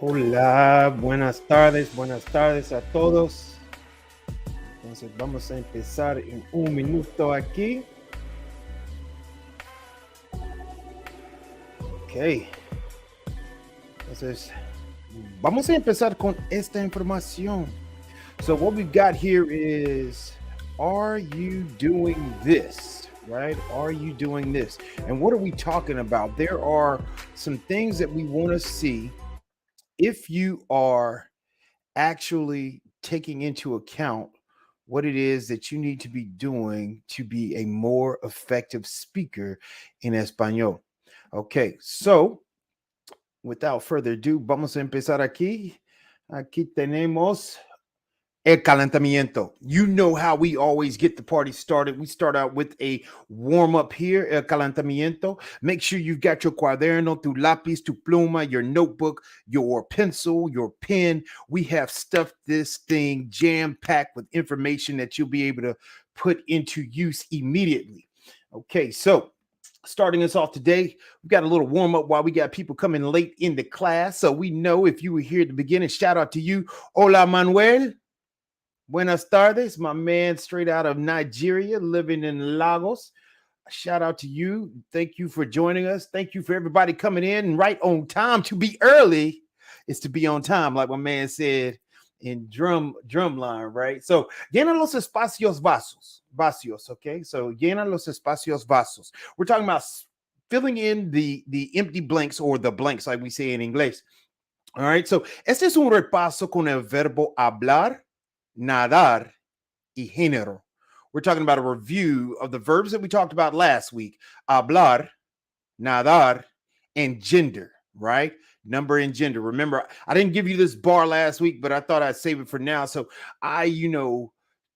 Hola, buenas tardes a todos. Entonces vamos a empezar en un minuto aquí. Ok. Entonces vamos a empezar con esta información. So what we've got here is, are you doing this? Right? Are you doing this? And what are we talking about? There are some things that we want to see if you are actually taking into account what it is that you need to be doing to be a more effective speaker in Espanol. Okay, so without further ado, vamos a empezar aquí. Aquí tenemos el calentamiento. You know how we always get the party started. We start out with a warm up here, el calentamiento. Make sure you've got your cuaderno, tu lápiz, tu pluma, your notebook, your pencil, your pen. We have stuffed this thing jam packed with information that you'll be able to put into use immediately. Okay, so starting us off today, we've got a little warm up while we got people coming late in the class. So we know if you were here at the beginning, shout out to you. Hola, Manuel. Buenas tardes, my man straight out of Nigeria, living in Lagos. Shout out to you. Thank you for joining us. Thank you for everybody coming in right on time. To be early is to be on time, like my man said in drumline, right? So llena los espacios vacios, okay? So llena los espacios vacios. We're talking about filling in the empty blanks, or the blanks, like we say in English. All right, so este es un repaso con el verbo hablar, nadar, y género. We're talking about a review of the verbs that we talked about last week: hablar, nadar, and gender, right? Number and gender. Remember, I didn't give you this bar last week, but I thought I'd save it for now. So I,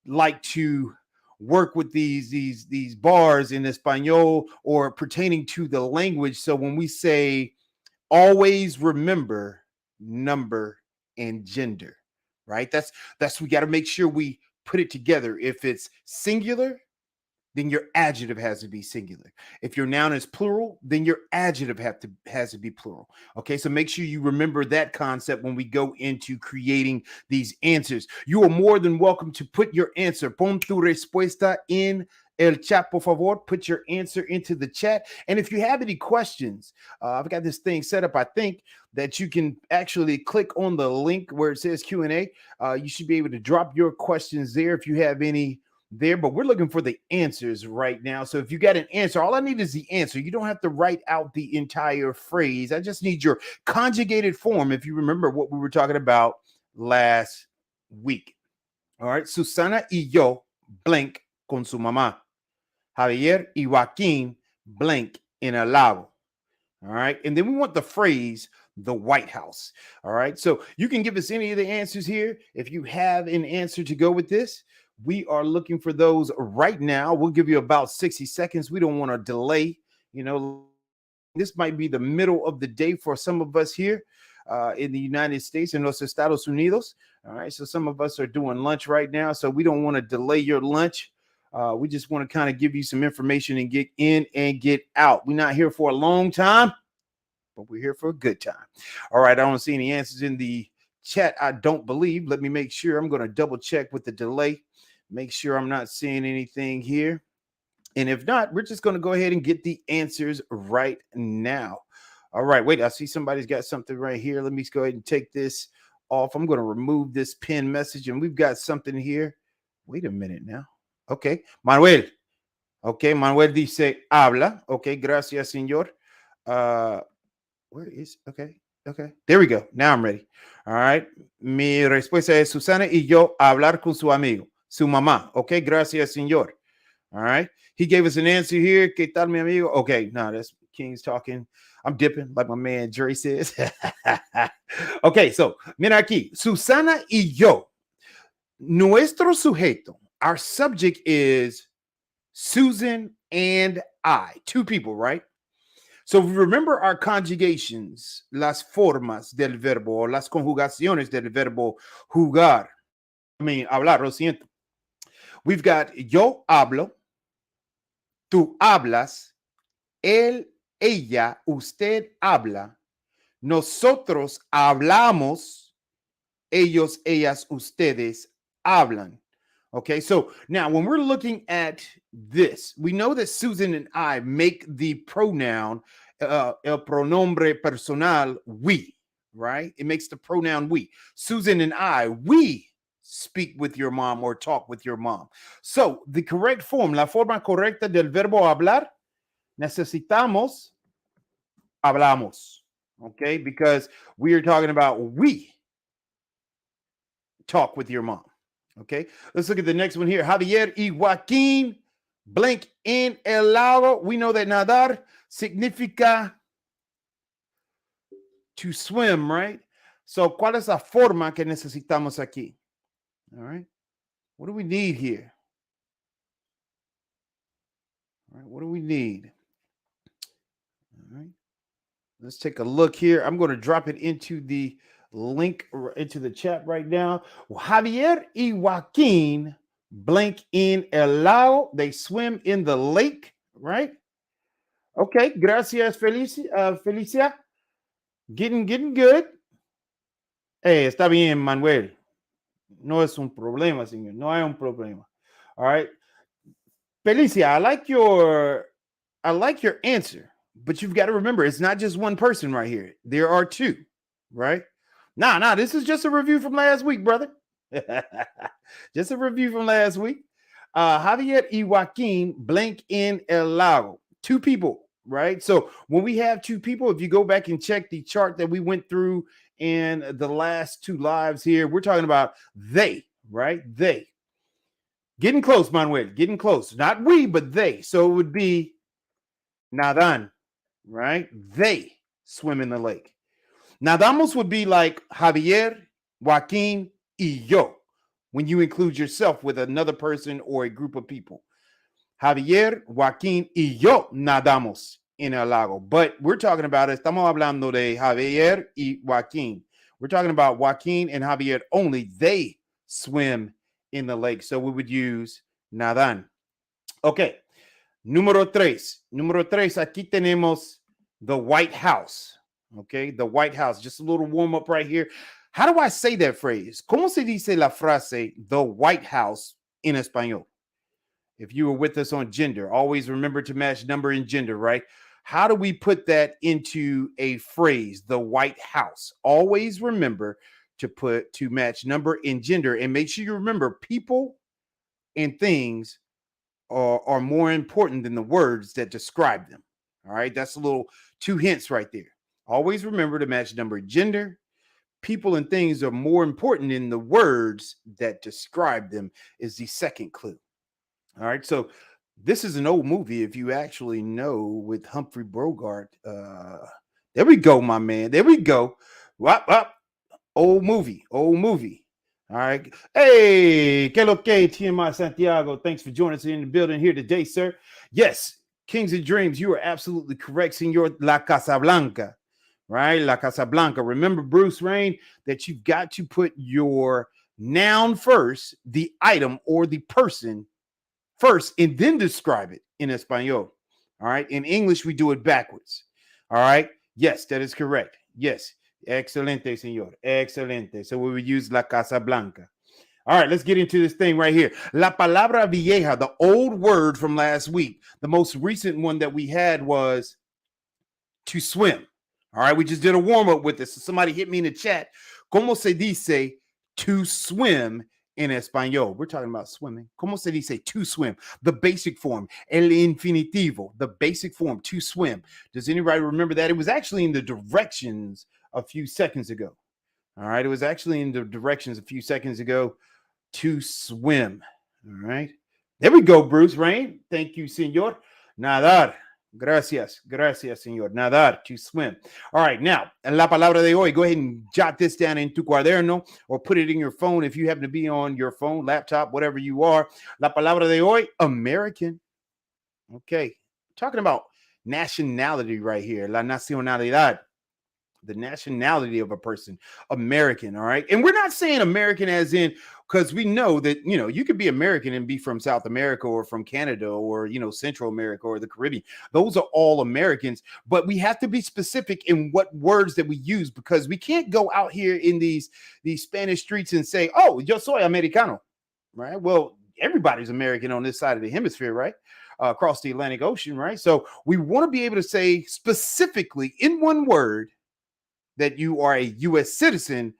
like to work with these bars in Espanol or pertaining to the language. So when we say always remember number and gender, right? That's we got to make sure we put it together. If it's singular, then your adjective has to be singular. If your noun is plural, then your adjective has to be plural. Okay, so make sure you remember that concept when we go into creating these answers. You are more than welcome to put your answer. Pon tu respuesta en el chat, por favor. Put your answer into the chat. And if you have any questions, I've got this thing set up, I think, that you can actually click on the link where it says Q&A. You should be able to drop your questions there if you have any there, but we're looking for the answers right now. So if you got an answer, all I need is the answer. You don't have to write out the entire phrase. I just need your conjugated form, if you remember what we were talking about last week. All right, Susana y yo blank con su mamá. Javier y Joaquín blank in a lago. All right, and then we want the phrase the White House. All right, so you can give us any of the answers here. If you have an answer to go with this, we are looking for those right now. We'll give you about 60 seconds. We don't want to delay. This might be the middle of the day for some of us here in the United States, in los Estados Unidos. All right, so some of us are doing lunch right now, so we don't want to delay your lunch. We just want to kind of give you some information and get in and get out. We're not here for a long time, but we're here for a good time. All right, I don't see any answers in the chat, I don't believe. Let me make sure. I'm going to double check with the delay. Make sure I'm not seeing anything here. And if not, we're just going to go ahead and get the answers right now. All right, wait, I see somebody's got something right here. Let me go ahead and take this off. I'm going to remove this pin message, and we've got something here. Wait a minute now. Okay, Manuel. Okay, Manuel dice habla. Okay, gracias, señor. Where is, okay, there we go. Now I'm ready. All right, mi respuesta es Susana y yo hablar con su amigo, su mamá. Okay, gracias, señor. All right, he gave us an answer here. ¿Qué tal, mi amigo? Okay, no, that's King's talking. I'm dipping, like my man Dre says. Okay, so mira aquí, Susana y yo. Nuestro sujeto, our subject is Susan and I, two people, right? So remember our conjugations, las formas del verbo, las conjugaciones del verbo jugar. Hablar, lo siento. We've got yo hablo, tú hablas, él, ella, usted habla, Nosotros hablamos, ellos, ellas, ustedes hablan. Okay, so now when we're looking at this, we know that Susan and I make the pronoun, el pronombre personal, we, right? It makes the pronoun we. Susan and I, we speak with your mom or talk with your mom. So the correct form, la forma correcta del verbo hablar, necesitamos, hablamos. Okay, because we are talking about we talk with your mom. Okay, let's look at the next one here. Javier y Joaquín blank en el lago. We know that nadar significa to swim, right? So, ¿cuál es la forma que necesitamos aquí? All right. What do we need here? All right. What do we need? All right. Let's take a look here. I'm going to drop it into the link into the chat right now. Javier y Joaquín blank in el lago. They swim in the lake, right? Okay, gracias, Felicia. Getting good. Hey, está bien, Manuel. No es un problema, señor. No hay un problema. All right. Felicia, I like your answer, but you've got to remember it's not just one person right here. There are two, right? Nah, this is just a review from last week, brother. Just a review from last week. Javier y Joaquín blank en el lago. Two people, right? So when we have two people, if you go back and check the chart that we went through in the last two lives here, we're talking about they, right? They. Getting close, Manuel. Getting close. Not we, but they. So it would be nadan, right? They swim in the lake. Nadamos would be like Javier, Joaquín, y yo, when you include yourself with another person or a group of people. Javier, Joaquín, y yo nadamos en el lago. But we're talking about, estamos hablando de Javier y Joaquín. We're talking about Joaquín and Javier only. They swim in the lake. So we would use nadan. Okay. Número tres. Aquí tenemos the White House. Okay, the White House. Just a little warm up right here. How do I say that phrase? ¿Cómo se dice la frase the White House en español? If you were with us on gender, always remember to match number and gender, right? How do we put that into a phrase, the White House? Always remember to match number and gender, and make sure you remember people and things are more important than the words that describe them. All right, that's a little two hints right there. Always remember to match number and gender. People and things are more important than the words that describe them is the second clue. All right, so this is an old movie, if you actually know, with Humphrey Bogart. There we go, my man. There we go. Wop. Old movie. All right. Hey, que lo que, TMI Santiago. Thanks for joining us in the building here today, sir. Yes, Kings and Dreams, you are absolutely correct, Senor La Casablanca. Right? La Casablanca. Remember, Bruce Wayne, that you've got to put your noun first, the item or the person first, and then describe it in Espanol. All right. In English, we do it backwards. All right. Yes, that is correct. Yes. Excelente, señor. Excelente. So we would use La Casablanca. All right, let's get into this thing right here. La palabra vieja, the old word from last week. The most recent one that we had was to swim. All right, we just did a warm-up with this. So somebody hit me in the chat. ¿Cómo se dice to swim in español? We're talking about swimming. ¿Cómo se dice to swim? The basic form, el infinitivo, the basic form, to swim. Does anybody remember that? It was actually in the directions a few seconds ago. All right, it was actually in the directions a few seconds ago, to swim. All right, there we go, Bruce Rain. Thank you, señor. Nadar. Gracias, señor. Nadar, to swim. All right, now, la palabra de hoy. Go ahead and jot this down in tu cuaderno or put it in your phone if you happen to be on your phone, laptop, whatever you are. La palabra de hoy, American. Okay, talking about nationality right here, la nacionalidad. The nationality of a person, American. All right. And we're not saying American as in, because we know that, you could be American and be from South America or from Canada or, Central America or the Caribbean. Those are all Americans, but we have to be specific in what words that we use, because we can't go out here in these Spanish streets and say, oh, yo soy americano, right? Well, everybody's American on this side of the hemisphere, right? Across the Atlantic Ocean, right? So we want to be able to say specifically in one word that you are a U.S. citizen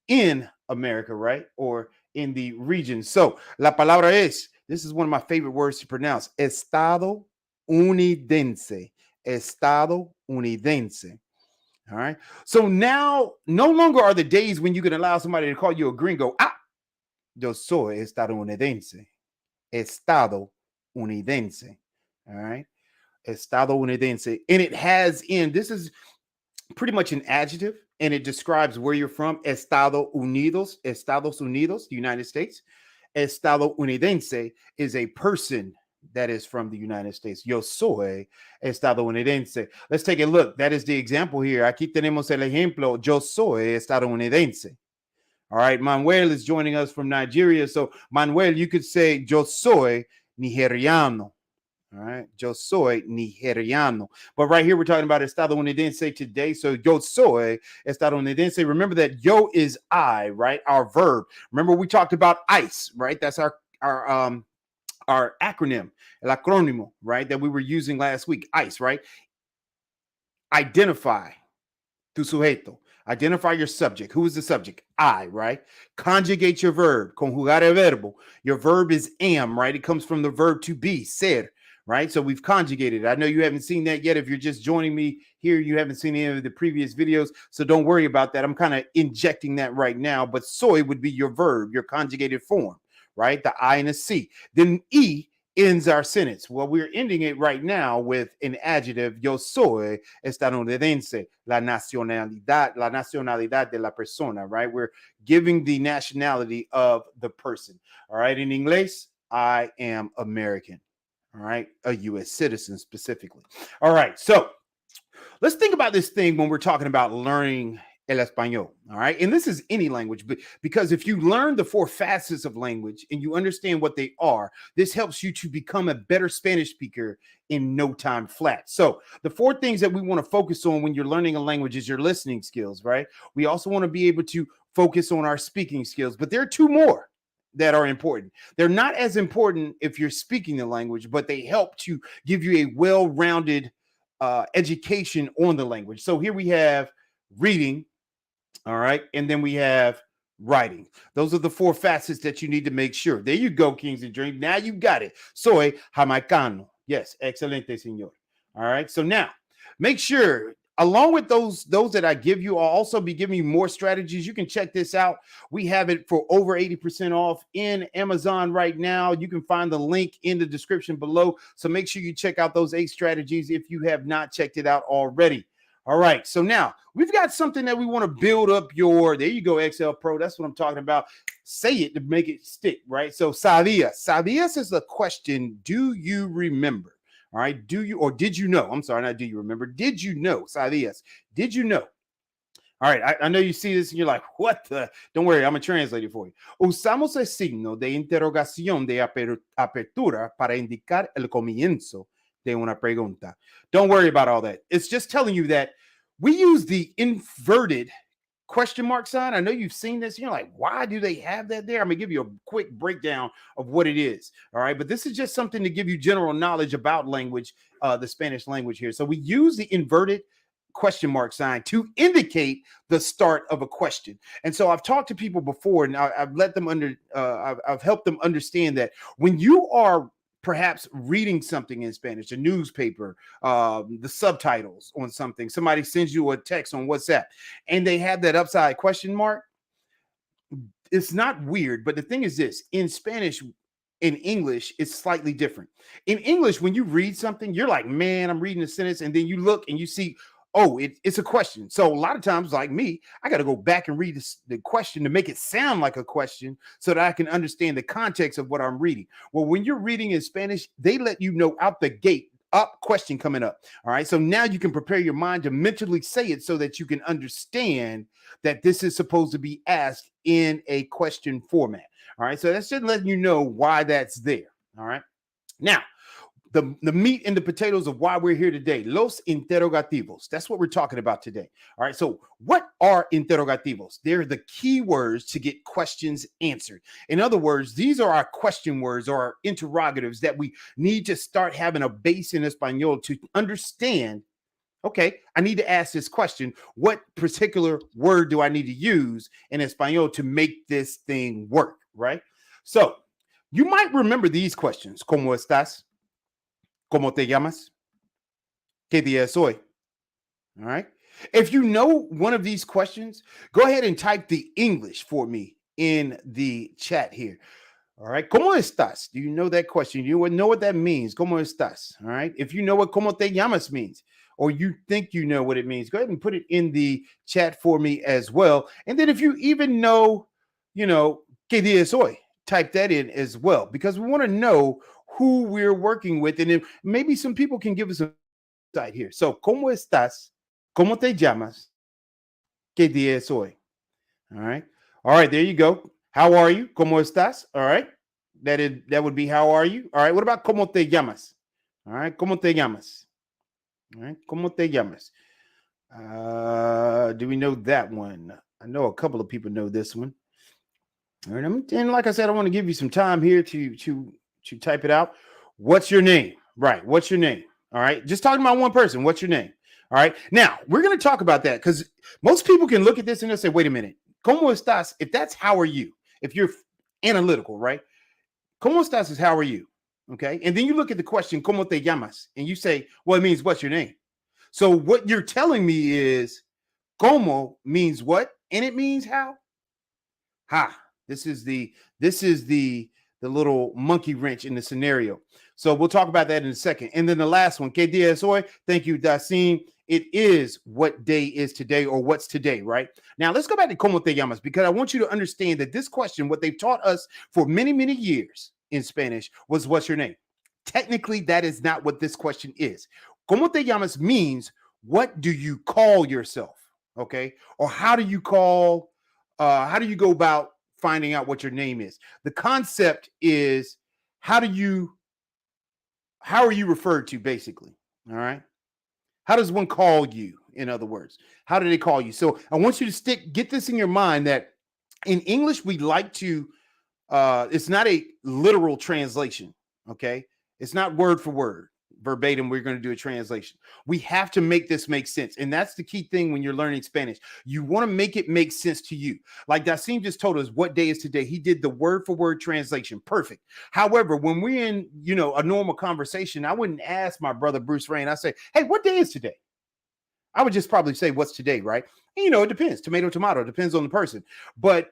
in America, right? Or in the region. So, la palabra es, this is one of my favorite words to pronounce, Estado Unidense. Estado Unidense. All right. So now, no longer are the days when you can allow somebody to call you a gringo. Yo soy estadounidense. Estado Unidense. All right. Estado Unidense. And it has this is pretty much an adjective, and it describes where you're from. Estados Unidos, the United States. Estado Unidense is a person that is from the United States. Yo soy estadounidense. Let's take a look. That is the example here. Aquí tenemos el ejemplo. Yo soy estadounidense. All right. Manuel is joining us from Nigeria. So, Manuel, you could say, yo soy nigeriano. All right. Yo soy nigeriano. But right here, we're talking about estadounidense today. So, yo soy estadounidense. Remember that yo is I, right? Our verb. Remember, we talked about ICE, right? That's our acronym, el acrónimo, right? That we were using last week. ICE, right? Identify tu sujeto. Identify your subject. Who is the subject? I, right? Conjugate your verb. Conjugar el verbo. Your verb is am, right? It comes from the verb to be, ser, right? So we've conjugated. I know you haven't seen that yet. If you're just joining me here, you haven't seen any of the previous videos, so don't worry about that. I'm kind of injecting that right now, but soy would be your verb, your conjugated form, right? The I and a C. Then E ends our sentence. Well, we're ending it right now with an adjective. Yo soy estadounidense. La nacionalidad de la persona, right? We're giving the nationality of the person. All right. In English, I am American. All right. A U.S. citizen specifically. All right. So let's think about this thing when we're talking about learning el español. All right. And this is any language, but because if you learn the 4 facets of language and you understand what they are, this helps you to become a better Spanish speaker in no time flat. So the 4 things that we want to focus on when you're learning a language is your listening skills, right? We also want to be able to focus on our speaking skills, but there are 2 more that are important. They're not as important if you're speaking the language, but they help to give you a well-rounded education on the language. So here we have reading. All right. And then we have writing. Those are the 4 facets that you need to make sure. There you go, Kings and Dream. Now you got it. Soy jamaicano. Yes. Excelente, señor. All right. So now make sure, along with those that I give you, I'll also be giving you more strategies. You can check this out. We have it for over 80% off in Amazon right now. You can find the link in the description below. So make sure you check out those 8 strategies if you have not checked it out already. All right, so now we've got something that we want to build up there you go, Excel Pro. That's what I'm talking about. Say it to make it stick, right? So sabías. Sabías is a question. Do you remember? All right, did you know? I'm sorry, not do you remember. Did you know? Sabías. Did you know? All right, I know you see this and you're like, what the? Don't worry, I'm going to translate it for you. Usamos el signo de interrogación de apertura para indicar el comienzo de una pregunta. Don't worry about all that. It's just telling you that we use the inverted question mark sign. I know you've seen this. You're like, why do they have that there? I'm going to give you a quick breakdown of what it is. All right. But this is just something to give you general knowledge about language, the Spanish language here. So we use the inverted question mark sign to indicate the start of a question. And so I've talked to people before, and I've let them I've helped them understand that when you are perhaps reading something in Spanish, a newspaper, the subtitles on something, somebody sends you a text on WhatsApp and they have that upside question mark. It's not weird, but the thing is this: in Spanish, in English, it's slightly different. In English, when you read something, you're like, man, I'm reading a sentence, and then you look and you see, oh, it's a question. So a lot of times, like me, I got to go back and read the question to make it sound like a question so that I can understand the context of what I'm reading. Well, when you're reading in Spanish, they let you know out the gate up question coming up. All right. So now you can prepare your mind to mentally say it so that you can understand that this is supposed to be asked in a question format. All right. So that's just letting you know why that's there. All right. Now, the meat and the potatoes of why we're here today. Los interrogativos. That's what we're talking about today. All right. So what are interrogativos? They're the key words to get questions answered. In other words, these are our question words or our interrogatives that we need to start having a base in Espanol to understand. Okay, I need to ask this question. What particular word do I need to use in Espanol to make this thing work? Right. So you might remember these questions. ¿Cómo estás? ¿Cómo te llamas? ¿Qué día es hoy? All right. If you know one of these questions, go ahead and type the English for me in the chat here. All right. ¿Cómo estás? Do you know that question? You would know what that means. ¿Cómo estás? All right. If you know what ¿cómo te llamas means, or you think you know what it means, go ahead and put it in the chat for me as well. And then if you even know, ¿qué día es hoy? Type that in as well, because we want to know who we're working with. And then maybe some people can give us a insight here. So, ¿cómo estás? ¿Cómo te llamas? ¿Qué día es hoy? All right. All right. There you go. How are you? ¿Cómo estás? All right. That would be how are you? All right. What about ¿cómo te llamas? All right. ¿Cómo te llamas? All right. ¿Cómo te llamas? Do we know that one? I know a couple of people know this one. All right. And like I said, I want to give you some time here to type it out. What's your name? Right. What's your name? All right. Just talking about one person. What's your name? All right. Now, we're going to talk about that because most people can look at this and they'll say, wait a minute. ¿Cómo estás? If that's how are you, if you're analytical, right? ¿Cómo estás is how are you? Okay. And then you look at the question, ¿cómo te llamas? And you say, well, it means what's your name? So what you're telling me is ¿cómo means what? And it means how? Ha. This is the little monkey wrench in the scenario. So we'll talk about that in a second. And then the last one, ¿Qué día es hoy? Thank you, Dasim. It is what day is today or what's today, right? Now, let's go back to ¿Cómo te llamas? Because I want you to understand that this question, what they've taught us for many, many years in Spanish was what's your name? Technically, that is not what this question is. ¿Cómo te llamas means what do you call yourself? Okay. Or how do you go about finding out what your name is? The concept is how are you referred to, basically? All right. How does one call you? In other words, how do they call you? So I want you to get this in your mind that in English, we like to, it's not a literal translation. Okay. It's not word for word, verbatim. We're going to do a translation. We have to make this make sense. And that's the key thing when you're learning Spanish. You want to make it make sense to you. Like Dasim just told us what day is today. He did the word for word translation. Perfect. However, when we're in, a normal conversation, I wouldn't ask my brother Bruce Rain. I say, hey, what day is today? I would just probably say, what's today, right? And, it depends. Tomato, depends on the person. But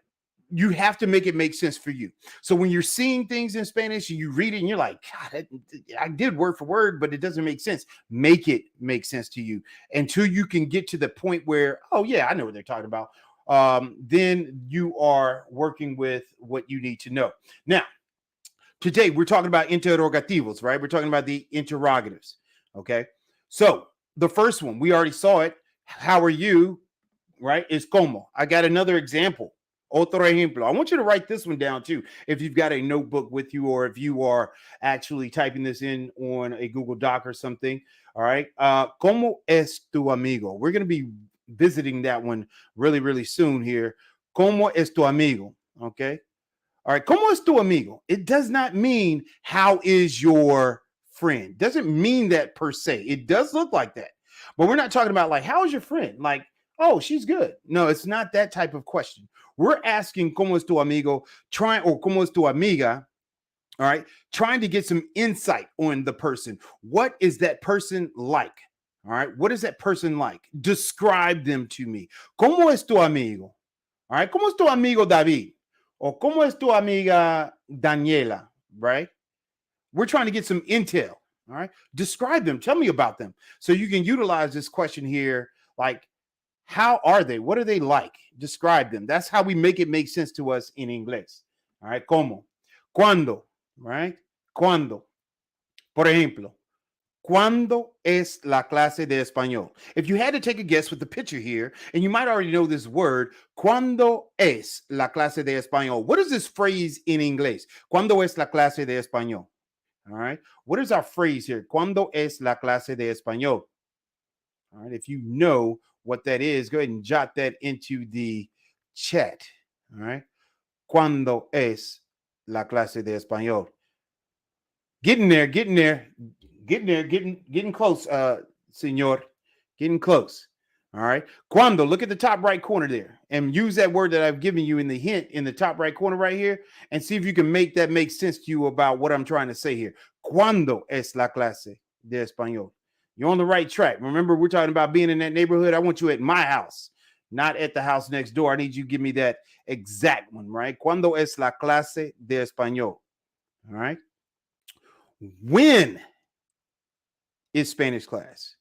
you have to make it make sense for you. So when you're seeing things in Spanish and you read it and you're like, God, I did word for word, but it doesn't make sense. Make it make sense to you until you can get to the point where, oh yeah, I know what they're talking about. Then you are working with what you need to know. Now, today we're talking about interrogativos, right? We're talking about the interrogatives. Okay. So the first one, we already saw it. How are you? Right? Is como. I got another example. Otro ejemplo. I want you to write this one down too. If you've got a notebook with you, or if you are actually typing this in on a Google Doc or something. All right. ¿Cómo es tu amigo? We're going to be visiting that one really, really soon here. ¿Cómo es tu amigo? Okay. All right. ¿Cómo es tu amigo? It does not mean how is your friend. Doesn't mean that per se. It does look like that. But we're not talking about like, how is your friend? Like, oh, she's good. No, it's not that type of question. We're asking ¿Cómo es tu amigo? Or ¿Cómo es tu amiga? All right. Trying to get some insight on the person. What is that person like? All right. What is that person like? Describe them to me. ¿Cómo es tu amigo? All right. ¿Cómo es tu amigo David? Or ¿Cómo es tu amiga Daniela? Right. We're trying to get some intel. All right. Describe them. Tell me about them. So you can utilize this question here. Like, how are they? What are they like? Describe them. That's how we make it make sense to us in English. All right. ¿Cómo? ¿Cuándo? Right? ¿Cuándo? Por ejemplo, ¿Cuándo es la clase de español? If you had to take a guess with the picture here, and you might already know this word, ¿cuándo es la clase de español? What is this phrase in inglés? ¿Cuándo es la clase de español? All right. What is our phrase here? ¿Cuándo es la clase de español? All right. If you know what that is, go ahead and jot that into the chat. All right. ¿Cuándo es la clase de español? Getting there, getting close, senor. Getting close. All right. Cuando, look at the top right corner there and use that word that I've given you in the hint in the top right corner right here and see if you can make that make sense to you about what I'm trying to say here. Cuando es la clase de español? You're on the right track. Remember, we're talking about being in that neighborhood. I want you at my house, not at the house next door. I need you to give me that exact one, right? Cuando es la clase de español? All right. When is Spanish class?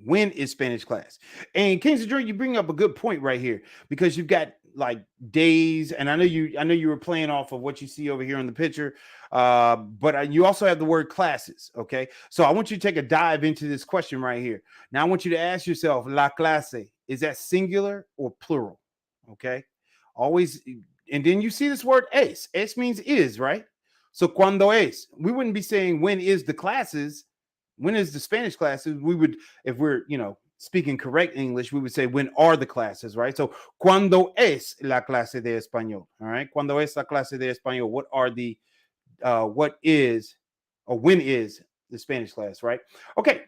When is Spanish class? And Kings of Joy, you bring up a good point right here because you've got like days, and I know you were playing off of what you see over here on the picture, but you also have the word classes. Okay, so I want you to take a dive into this question right here. Now I want you to ask yourself, la clase, is that singular or plural? Okay, always, and then you see this word es. Es means is, right? So cuando es, we wouldn't be saying when is the classes. When is the Spanish classes? We would, if we're, speaking correct English, we would say when are the classes, right? So, ¿cuándo es la clase de español? All right. ¿Cuándo es la clase de español? What is, or when is the Spanish class, right? Okay.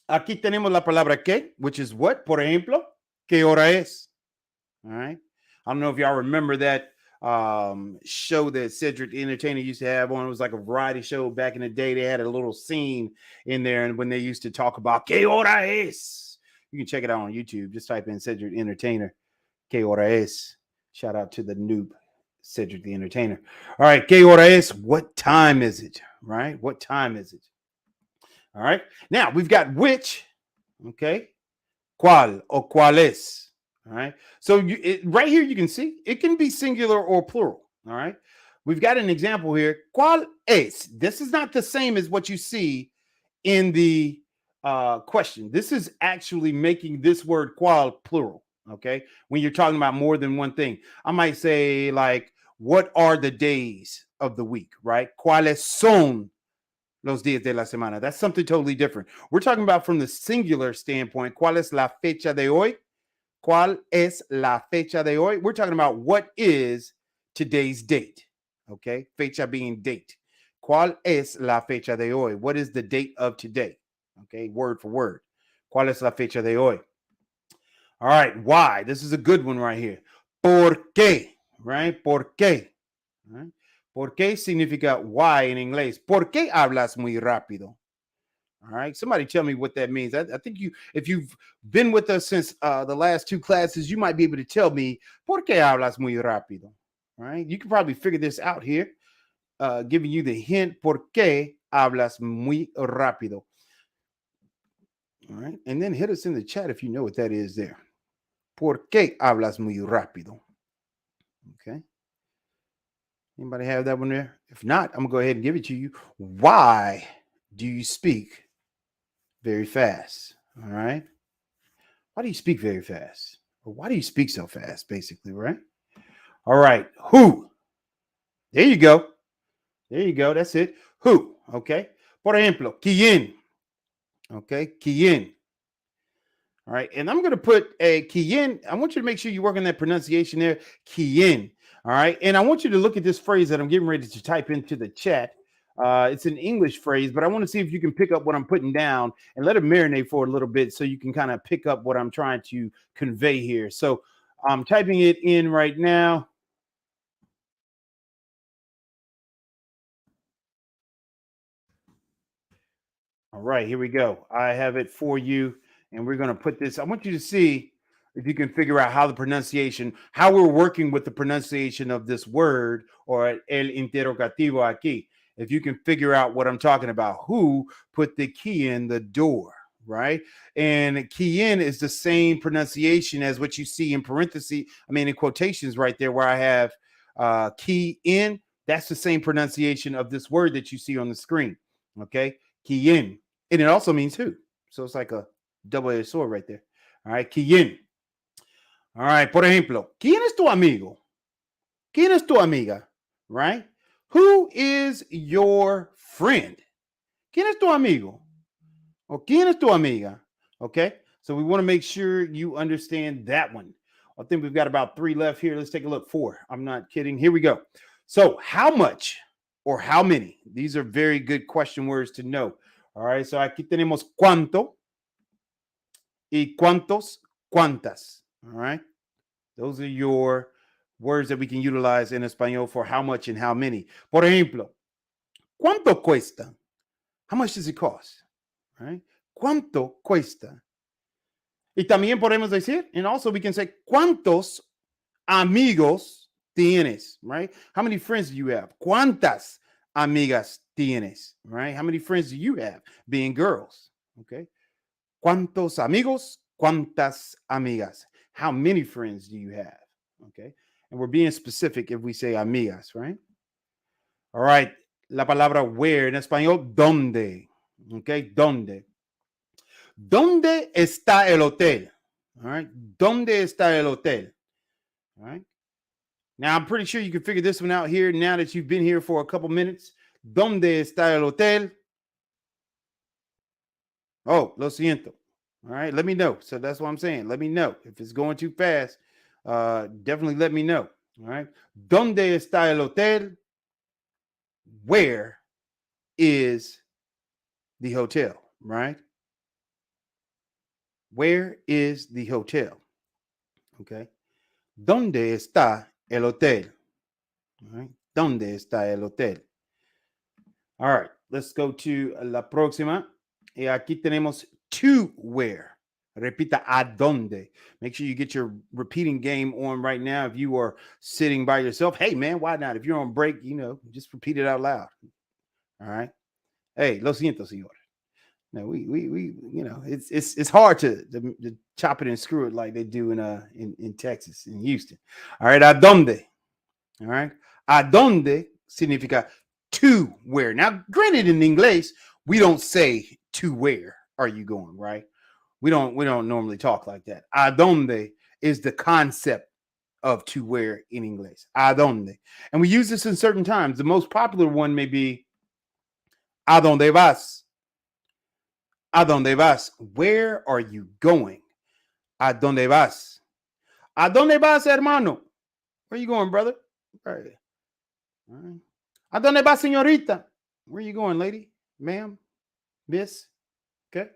Aquí tenemos la palabra que, which is what? Por ejemplo, ¿qué hora es? All right. I don't know if y'all remember that show that Cedric the Entertainer used to have on. It was like a variety show back in the day. They had a little scene in there, and when they used to talk about ¿Qué hora es? You can check it out on YouTube. Just type in Cedric the Entertainer. ¿Qué hora es? Shout out to the noob, Cedric the Entertainer. All right, ¿Qué hora es? What time is it? Right? What time is it? All right. Now we've got which. Okay. ¿Cuál or cuál es? All right. So right here, you can see it can be singular or plural. All right. We've got an example here. ¿Cuál es? This is not the same as what you see in the question. This is actually making this word cuál plural. Okay. When you're talking about more than one thing, I might say like, what are the days of the week? Right. ¿Cuáles son los días de la semana? That's something totally different. We're talking about from the singular standpoint. ¿Cuál es la fecha de hoy? ¿Cuál es la fecha de hoy? We're talking about what is today's date. Okay. Fecha being date. ¿Cuál es la fecha de hoy? What is the date of today? Okay. Word for word. ¿Cuál es la fecha de hoy? All right. Why? This is a good one right here. ¿Por qué? Right? ¿Por qué? Right? ¿Por qué significa why in inglés? ¿Por qué hablas muy rápido? All right. Somebody tell me what that means. I think if you've been with us since the last two classes, you might be able to tell me, ¿Por qué hablas muy rápido? All right. You can probably figure this out here, giving you the hint, ¿Por qué hablas muy rápido? All right. And then hit us in the chat if you know what that is there. ¿Por qué hablas muy rápido? Okay. Anybody have that one there? If not, I'm going to go ahead and give it to you. Why do you speak very fast? All right. Why do you speak very fast? Or why do you speak so fast, basically, right? All right. Who? There you go. There you go. That's it. Who? Okay. Por ejemplo, ¿quién? Okay. ¿Quién? All right. And I'm going to put a ¿quién? I want you to make sure you work on that pronunciation there. ¿Quién? All right. And I want you to look at this phrase that I'm getting ready to type into the chat. It's an English phrase, but I want to see if you can pick up what I'm putting down and let it marinate for a little bit so you can kind of pick up what I'm trying to convey here. So I'm typing it in right now. All right, here we go. I have it for you, and we're going to put this. I want you to see if you can figure out how the pronunciation, how we're working with the pronunciation of this word or el interrogativo aquí. If you can figure out what I'm talking about, who put the key in the door, right? And key in is the same pronunciation as what you see in parentheses. I mean, in quotations right there where I have key in. That's the same pronunciation of this word that you see on the screen. Okay. Key in. And it also means who. So it's like a double-edged sword right there. All right. ¿Quién? All right. Por ejemplo, ¿quién es tu amigo? ¿Quién es tu amiga? Right? Who is your friend? ¿Quién es tu amigo? Or ¿quién es tu amiga? Okay. So we want to make sure you understand that one. I think we've got about 3 left here. Let's take a look. 4. I'm not kidding. Here we go. So how much or how many? These are very good question words to know. All right. So aquí tenemos cuánto y cuántos, cuántas. All right. Those are your words that we can utilize in español for how much and how many. Por ejemplo, ¿cuánto cuesta? How much does it cost? All right. ¿Cuánto cuesta? Y también podemos decir, and also we can say, ¿cuántos amigos tienes? Right? How many friends do you have? ¿Cuántas amigas tienes? Right? How many friends do you have? Being girls. Okay. ¿Cuántos amigos? ¿Cuántas amigas? How many friends do you have? Okay. And we're being specific if we say amigas, right? All right. La palabra where en español, ¿dónde? Okay. ¿Dónde? ¿Dónde está el hotel? All right. ¿Dónde está el hotel? All right. Now, I'm pretty sure you can figure this one out here now that you've been here for a couple minutes. ¿Dónde está el hotel? Oh, lo siento. All right. Let me know. So that's what I'm saying. Let me know. If it's going too fast, definitely let me know. All right. ¿Dónde está el hotel? Where is the hotel? Right. Where is the hotel? Okay. ¿Dónde está el hotel? All right. ¿Dónde está el hotel? All right. Let's go to la próxima. Y aquí tenemos to where. Repita, ¿a dónde? Make sure you get your repeating game on right now. If you are sitting by yourself, hey, man, why not? If you're on break, just repeat it out loud. All right. Hey, lo siento, señor. No, we it's hard to chop it and screw it like they do in Texas, in Houston. All right, ¿a dónde? All right. ¿A dónde significa to where? Now, granted, in English, we don't say to where are you going, right? We don't normally talk like that. ¿A dónde is the concept of to where in English? ¿A dónde? And we use this in certain times. The most popular one may be ¿a dónde vas? ¿A dónde vas? Where are you going? ¿A dónde vas? ¿A dónde vas, hermano? Where are you going, brother? Right. All right. ¿A dónde va, señorita? Where are you going, lady? Ma'am? Miss? Okay.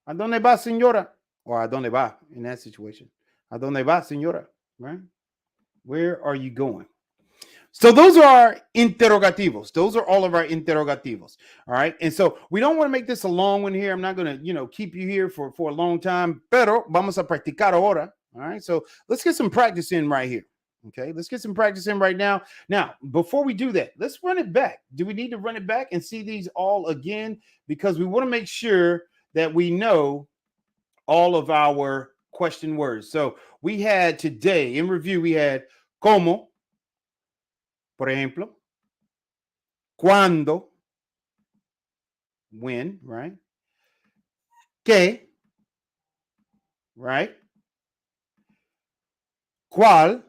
¿A dónde va, señora? Or ¿a dónde va in that situation? ¿A dónde va, señora? Right? Where are you going? So those are our interrogativos. Those are all of our interrogativos. All right. And so we don't want to make this a long one here. I'm not going to, keep you here for a long time. Pero vamos a practicar ahora. All right. So let's get some practice in right here. Okay. Let's get some practice in right now. Now, before we do that, let's run it back. Do we need to run it back and see these all again? Because we want to make sure that we know all of our question words. So we had today in review, we had como, por ejemplo, cuando, when, right? Que, right? Cuál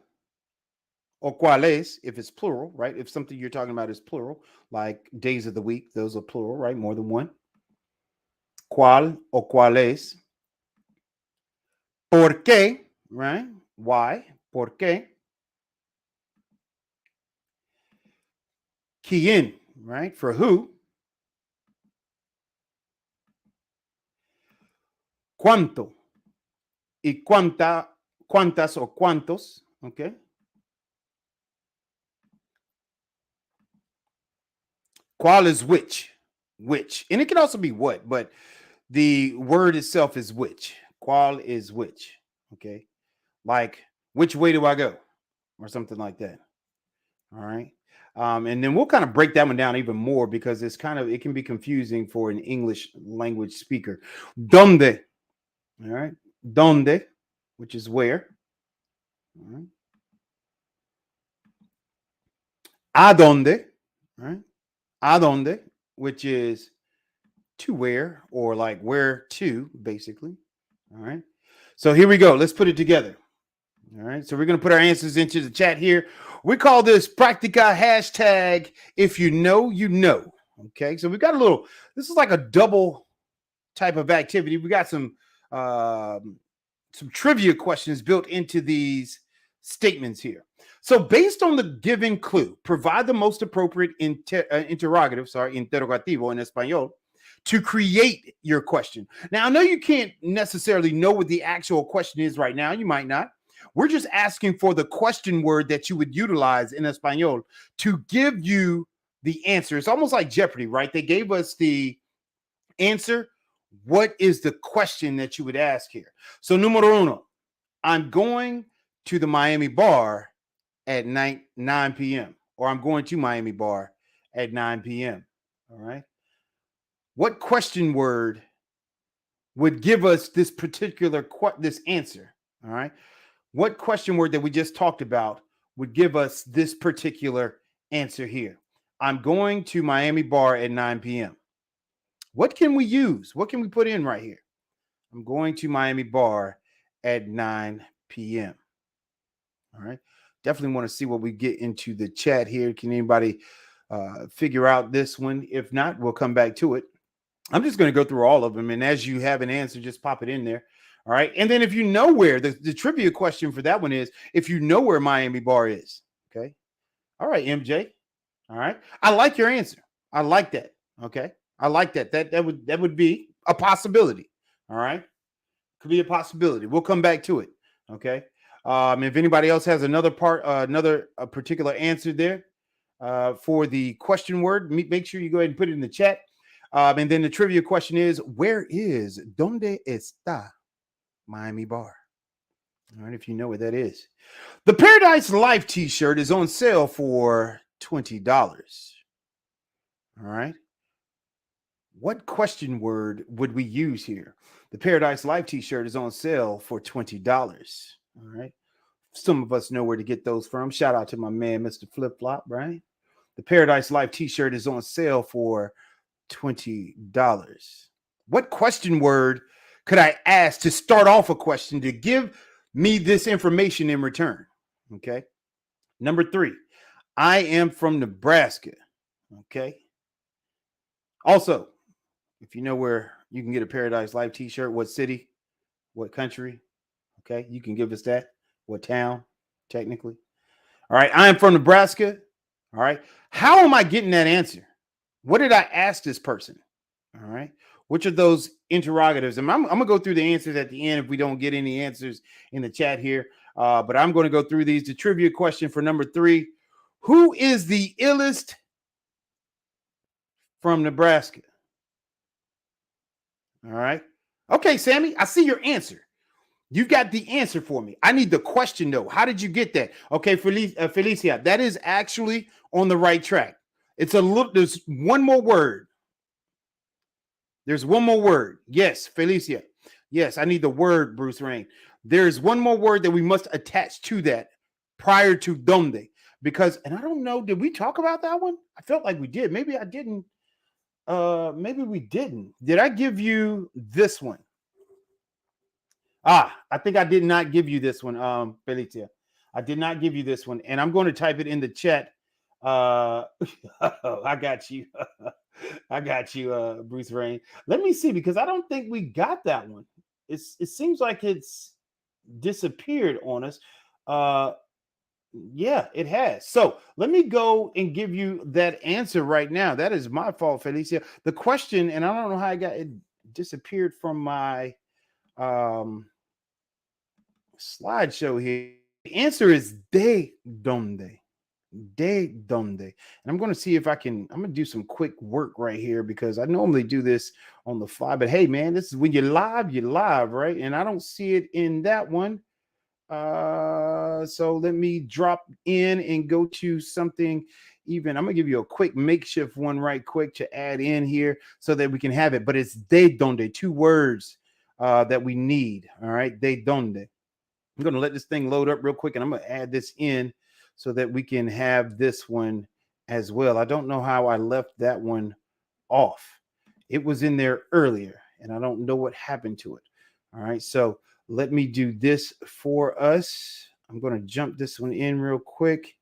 or cuáles, if it's plural, right? If something you're talking about is plural, like days of the week, those are plural, right? More than one. Cuál o cuáles. ¿Por qué? Right? Why? ¿Por qué? ¿Quién? Right? For who? ¿Cuánto? Y cuántas o cuántos, okay? ¿Cuál is which? Which. And it can also be what, but the word itself is which. ¿Cuál is which? Okay. Like, which way do I go? Or something like that. All right. And then we'll kind of break that one down even more because it can be confusing for an English language speaker. ¿Dónde? All right. ¿Dónde? Which is where. All right. ¿A dónde? All right. ¿A dónde? Which is to where, or like where to, basically. All right. So here we go. Let's put it together. All right. So we're going to put our answers into the chat here. We call this Practica hashtag if you know, you know. Okay. So we got a little, this is like a double type of activity. We got some trivia questions built into these statements here. So based on the given clue, provide the most appropriate interrogativo en español, to create your question. Now, I know you can't necessarily know what the actual question is right now. You might not. We're just asking for the question word that you would utilize in español to give you the answer. It's almost like Jeopardy, right? They gave us the answer. What is the question that you would ask here? So, número uno, I'm going to the Miami bar at 9 p.m. or I'm going to Miami bar at 9 p.m. All right. What question word would give us this particular this answer? All right. What question word that we just talked about would give us this particular answer here? I'm going to Miami bar at 9 p.m. What can we use? What can we put in right here? I'm going to Miami bar at 9 p.m. All right. Definitely want to see what we get into the chat here. Can anybody figure out this one? If not, we'll come back to it. I'm just going to go through all of them. And as you have an answer, just pop it in there. All right. And then if you know where, the trivia question for that one is, if you know where Miami bar is. Okay. All right, MJ. All right. I like your answer. I like that. Okay. I like that. That would be a possibility. All right. Could be a possibility. We'll come back to it. Okay. If anybody else has another particular answer there for the question word, make sure you go ahead and put it in the chat. And then the trivia question is, where is Donde está Miami bar? All right, if you know what that is. The Paradise Life t-shirt is on sale for $20. All right. What question word would we use here? The Paradise Life t-shirt is on sale for $20. All right. Some of us know where to get those from. Shout out to my man, Mr. Flip Flop, right? The Paradise Life t-shirt is on sale for $20. What question word could I ask to start off a question to give me this information in return? Okay. Number 3, I am from Nebraska. Okay. Also, if you know where you can get a Paradise Life t-shirt, what city, what country, okay, you can give us that. What town, technically. All right. I am from Nebraska. All right. How am I getting that answer? What did I ask this person? All right. Which of those interrogatives? And I'm going to go through the answers at the end if we don't get any answers in the chat here. But I'm going to go through these. The trivia question for number 3. Who is the illest from Nebraska? All right. Okay, Sammy, I see your answer. You got the answer for me. I need the question, though. How did you get that? Okay, Felicia, that is actually on the right track. It's a little, there's one more word. There's one more word. Yes, Felicia. Yes, I need the word, Bruce Rain. There's one more word that we must attach to that prior to donde. Because, and I don't know, did we talk about that one? I felt like we did. Maybe I didn't. Maybe we didn't. Did I give you this one? I think I did not give you this one, Felicia. I did not give you this one. And I'm going to type it in the chat. I got you. I got you, Bruce Rain. Let me see, because I don't think we got that one. It seems like it's disappeared on us. Yeah, it has. So let me go and give you that answer right now. That is my fault, Felicia. The question, and I don't know how I got it disappeared from my slideshow here. The answer is de donde. De donde. And I'm going to see if I'm going to do some quick work right here, because I normally do this on the fly. But hey, man, this is when you're live, right? And I don't see it in that one. So let me drop in and go to something even. I'm going to give you a quick makeshift one right quick to add in here so that we can have it. But it's de donde, 2 words that we need. All right, de donde. I'm going to let this thing load up real quick, and I'm going to add this in so that we can have this one as well. I don't know how I left that one off. It was in there earlier, and I don't know what happened to it. All right, so let me do this for us. I'm going to jump this one in real quick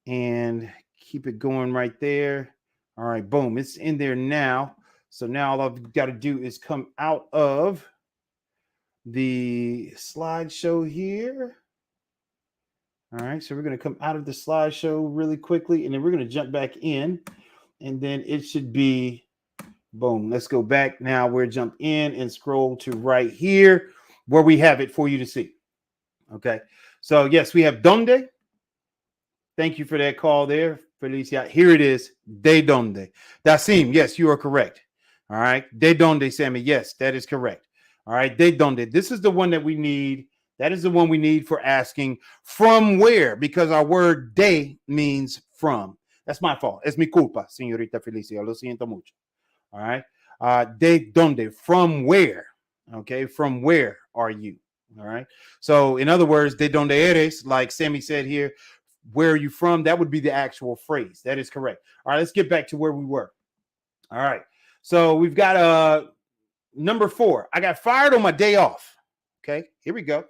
and keep it going right there. All right, boom, it's in there now. So now all I've got to do is come out of the slideshow here. All right, so we're going to come out of the slideshow really quickly, and then we're going to jump back in, and then it should be, boom, let's go back now. We're jump in and scroll to right here where we have it for you to see. Okay, so yes, we have donde. Thank you for that call there, Felicia. Here it is, de donde. Dasim, yes, you are correct. All right, de donde, Sammy, yes, that is correct. All right, de donde. This is the one that we need. That is the one we need for asking from where, because our word de means from. That's my fault. Es mi culpa, señorita Felicia. Lo siento mucho. All right. De donde, from where? Okay, from where are you? All right. So, in other words, de donde eres, like Sammy said here, where are you from? That would be the actual phrase. That is correct. All right, let's get back to where we were. All right. So, we've got number 4. I got fired on my day off. Okay, here we go.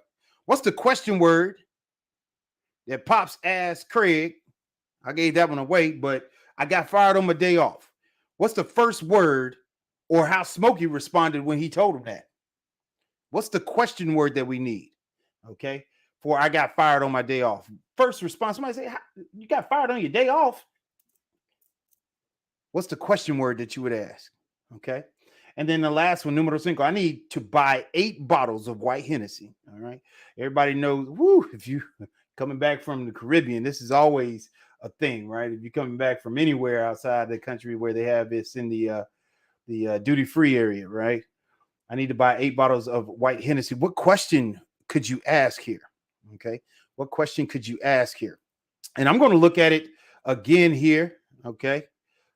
What's the question word that Pops asked Craig? I gave that one away, but I got fired on my day off. What's the first word or how Smokey responded when he told him that? What's the question word that we need? Okay, for I got fired on my day off. First response, somebody say, you got fired on your day off? What's the question word that you would ask? Okay. And then the last one, numero 5, I need to buy 8 bottles of white Hennessy. All right. Everybody knows, woo, if you coming back from the Caribbean, this is always a thing, right? If you're coming back from anywhere outside the country where they have this in the duty-free area, right? I need to buy 8 bottles of white Hennessy. What question could you ask here? Okay. What question could you ask here? And I'm going to look at it again here. Okay.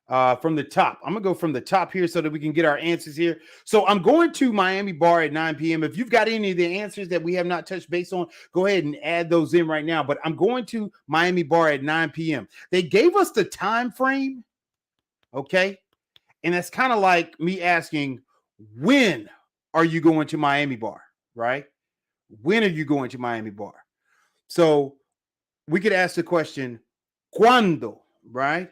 From the top. I'm going to go from the top here so that we can get our answers here. So I'm going to Miami Bar at 9 p.m. If you've got any of the answers that we have not touched base on, go ahead and add those in right now. But I'm going to Miami Bar at 9 p.m. They gave us the time frame. Okay. And that's kind of like me asking, when are you going to Miami Bar? Right? When are you going to Miami Bar? So we could ask the question, ¿cuándo? Right?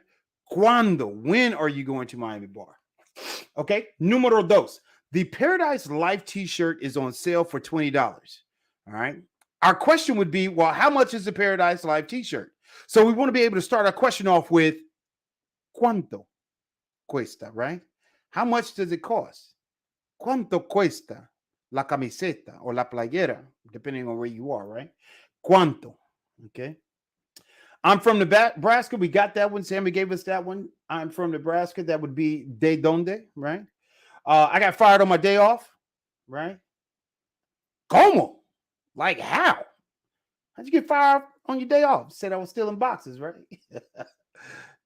¿Cuándo? When are you going to Miami Bar? Okay. Número 2. The Paradise Life t-shirt is on sale for $20. All right. Our question would be, well, how much is the Paradise Life t-shirt? So we want to be able to start our question off with ¿cuánto cuesta? Right? How much does it cost? ¿Cuánto cuesta la camiseta or la playera? Depending on where you are, right? ¿Cuánto? Okay. I'm from Nebraska. We got that one. Sammy gave us that one. I'm from Nebraska. That would be de donde, right? I got fired on my day off, right? ¿Cómo? Like how? How'd you get fired on your day off? Said I was stealing boxes, right?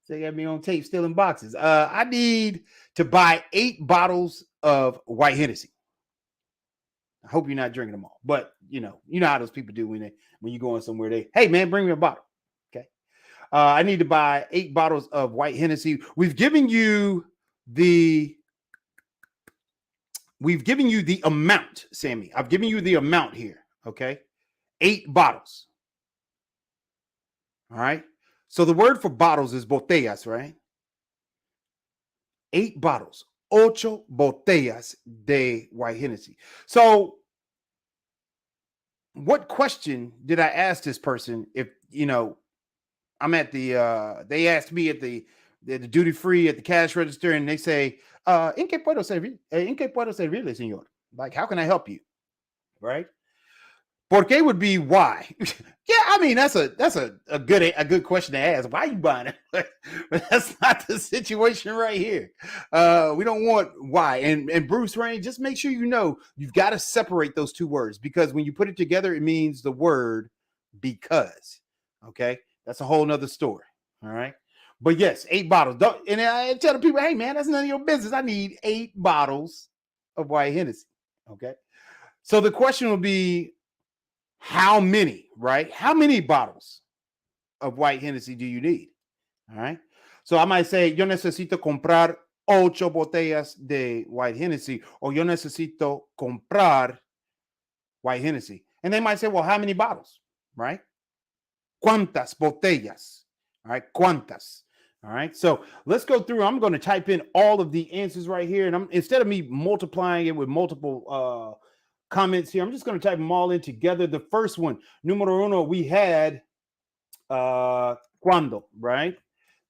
They got me on tape stealing boxes. I need to buy 8 bottles of white Hennessy. I hope you're not drinking them all, but you know how those people do when you go in somewhere. Hey man, bring me a bottle. I need to buy 8 bottles of white Hennessy. We've given you the amount, Sammy. I've given you the amount here. Okay. 8 bottles. All right. So the word for bottles is botellas, right? 8 bottles. 8 botellas de white Hennessy. So what question did I ask this person if, I'm at they asked me at the duty free at the cash register, and they say, ¿En qué puedo servirle, señor? Like, how can I help you? Right? ¿Por qué would be why? Yeah, I mean, that's a good question to ask. Why are you buying it? But that's not the situation right here. We don't want why. And Bruce Rain, just make sure you've got to separate those 2 words, because when you put it together, it means the word because. Okay. That's a whole nother story. All right. But yes, 8 bottles. And I tell the people, hey, man, that's none of your business. I need 8 bottles of white Hennessy. Okay. So the question would be, how many, right? How many bottles of white Hennessy do you need? All right. So I might say, yo necesito comprar 8 botellas de White Hennessy, o yo necesito comprar White Hennessy. And they might say, well, how many bottles, right? ¿Cuántas botellas? All right, ¿cuántas? All right, so let's go through. I'm going to type in all of the answers right here. And instead of me multiplying it with multiple comments here, I'm just going to type them all in together. The first one, numero uno, we had cuando, right?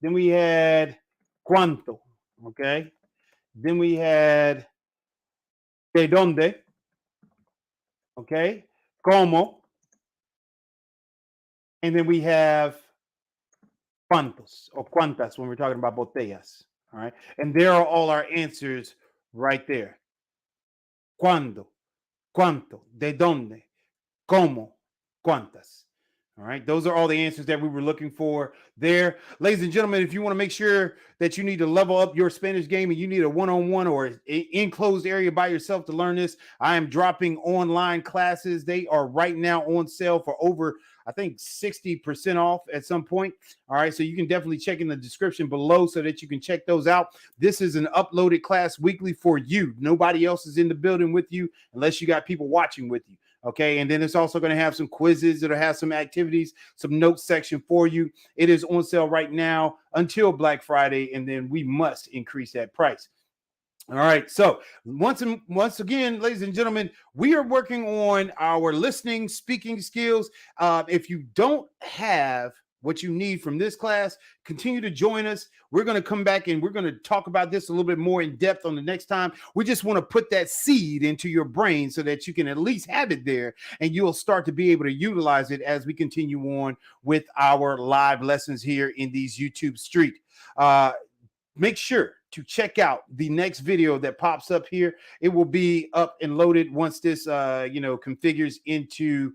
Then we had cuánto, okay? Then we had de dónde, okay? Cómo. And then we have cuántos or cuántas when we're talking about botellas. All right. And there are all our answers right there. Cuándo, cuánto, de dónde, cómo, cuántas. All right. Those are all the answers that we were looking for there. Ladies and gentlemen, if you want to make sure that you need to level up your Spanish game and you need a one-on-one or an enclosed area by yourself to learn this, I am dropping online classes. They are right now on sale for over, I think, 60% off at some point. All right. So you can definitely check in the description below so that you can check those out. This is an uploaded class weekly for you. Nobody else is in the building with you unless you got people watching with you. Okay, and then it's also going to have some quizzes. It'll have some activities, some notes section for you. It is on sale right now until Black Friday, and then we must increase that price. All right, so once again, ladies and gentlemen, we are working on our listening, speaking skills. If you don't have what you need from this class, continue to join us. We're going to come back and we're going to talk about this a little bit more in depth on the next time. We just want to put that seed into your brain so that you can at least have it there and you'll start to be able to utilize it as we continue on with our live lessons here in these YouTube street. Make sure to check out the next video that pops up here. It will be up and loaded once this configures into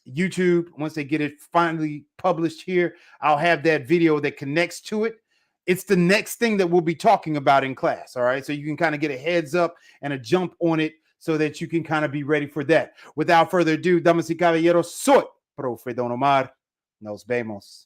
YouTube. Once they get it finally published here, I'll have that video that connects to it. It's the next thing that we'll be talking about in class. All right, so you can kind of get a heads up and a jump on it so that you can kind of be ready for that. Without further ado, damas y caballeros, soy Profe Don Omar. Nos vemos.